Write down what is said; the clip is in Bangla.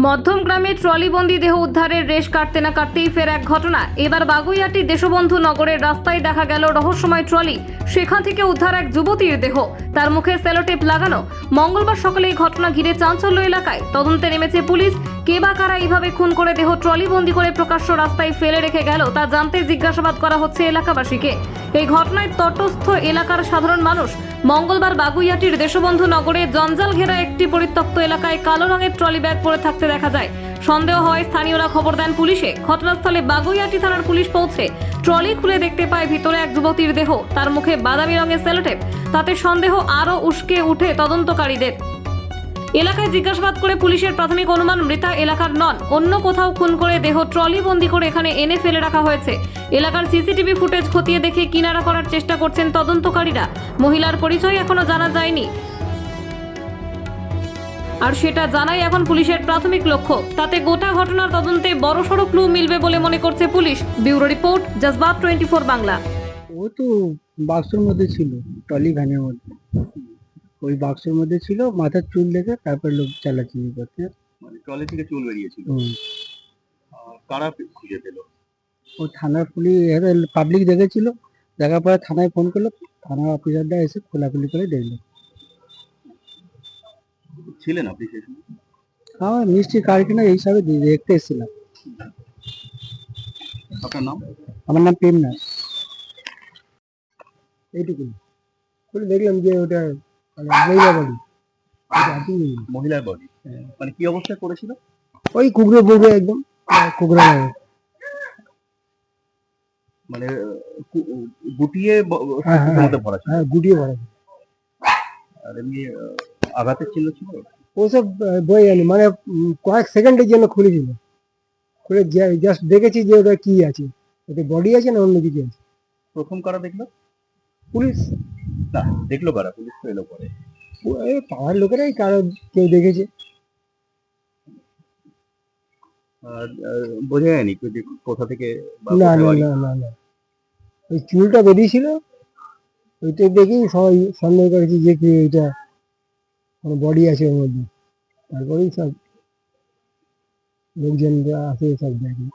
মধ্যম গ্রামে ট্রলিবন্দি দেহ উদ্ধারের রেশ কাটতে না কাটতেই ফের এক ঘটনা। এবার বাগুইআটি দেশবন্ধু নগরের রাস্তায় দেখা গেল রহস্যময় ট্রলি। সেখান থেকে উদ্ধার এক যুবতীর দেহ, তার মুখে সেলোটেপ লাগানো। মঙ্গলবার সকালে এই ঘটনা ঘিরে চাঞ্চল্য এলাকায়। তদন্তে নেমেছে পুলিশ। কে বা কারা এইভাবে খুন করে দেহ ট্রলিবন্দি করে প্রকাশ্য রাস্তায় ফেলে রেখে গেল তা জানতে জিজ্ঞাসাবাদ করা হচ্ছে এলাকাবাসীকে। এই ঘটনায় তটস্থ এলাকার সাধারণ মানুষ মঙ্গলবার বাগুইআটির দেশবন্ধু নগরে জঞ্জাল ঘেরা একটি পরিত্যক্ত এলাকায় কালো রঙের ট্রলি ব্যাগ পড়ে থাকতে দেখা যায়। সন্দেহ হয় স্থানীয়রা খবর দেন পুলিশে। ঘটনাস্থলে বাগুইআটি থানার পুলিশ পৌঁছে ট্রলি খুলে দেখতে পায় ভিতরে এক যুবতীর দেহ, তার মুখে বাদামি রঙের সেলোটেপ। তাতে সন্দেহ আরও উস্কে উঠে তদন্তকারীদের। এলাকায় জিজ্ঞাসাবাদ করে পুলিশের প্রাথমিক অনুমান মৃতা এলাকার নন, অন্য কোথাও খুন করে দেহ ট্রলি বন্দি করে এখানে এনে ফেলে রাখা হয়েছে। এলাকার সিসিটিভি ফুটেজ খতিয়ে দেখে কিনারা করার চেষ্টা করছেন তদন্তকারীরা। মহিলার পরিচয় এখনো জানা যায়নি, আর সেটা জানাই এখন পুলিশের প্রাথমিক লক্ষ্য। তাতে গোটা ঘটনার তদন্তে বড়সড় ক্লু মিলবে বলে মনে করছে পুলিশ। Bureau report, জজবাত 24 Bangla. ও তো বাক্সের মধ্যে ছিল, ট্রলি ভ্যানের মধ্যে। ওই বাক্সের মধ্যে ছিল, মাথার চুল দেখে তারপর লোক চালাচালি করতে। মানে ট্রলি থেকে চুল বেরিয়েছিল। কারা খুঁজে পেল? ও থানার পুলিশ, পাবলিক দেখেছিল, দেখার পরে থানায় ফোন করলো, থানার অফিসাররা এসে খোলাখুলি করে দেখলো। ছিলেন আপনি সেই সময়? হ্যাঁ, মিষ্টি কারখানা এইসবে দেখতে এসেছিলাম। আপনার নাম? আমার নাম প্রেমনাথ। এইটুকু খুলে দেখলাম যে ওটা মহিলা বাড়ি। মহিলার বডি? মানে কি অবস্থায় করেছিল? ওই কুকড়ো বুকড়ো একদম, কুকড়ো মানে গুটিয়ে মধ্যে ভরা ছিল? হ্যাঁ, গুটিয়ে ভরা। আর এমনি আঘাতের চিহ্ন ছিল? ওসব বই জানি, মানে কয়েক সেকেন্ডের জন্য খুলেছিল। খুলে জাস্ট দেখেছি যে ওটা কি আছে, ওটা বডি আছে না অন্য কিছু আছে। প্রথম কারা দেখলো? পুলিশ। না, দেখলো কারা? পুলিশ তো এলো পরে। এই পাড়ার লোকেরাই কারো কেউ দেখেছে। আর বোঝা যায়নি যে কোথা থেকে বা না কোথায় না বাড়ি? না না না, ওই চুলটা বেরিয়েছিল, ওইটা দেখেই সবাই সন্দেহ করেছে যে কি এটা বডি আছে ওর মধ্যে। তারপরেই সব লোকজনরা আসে, সব দেখে।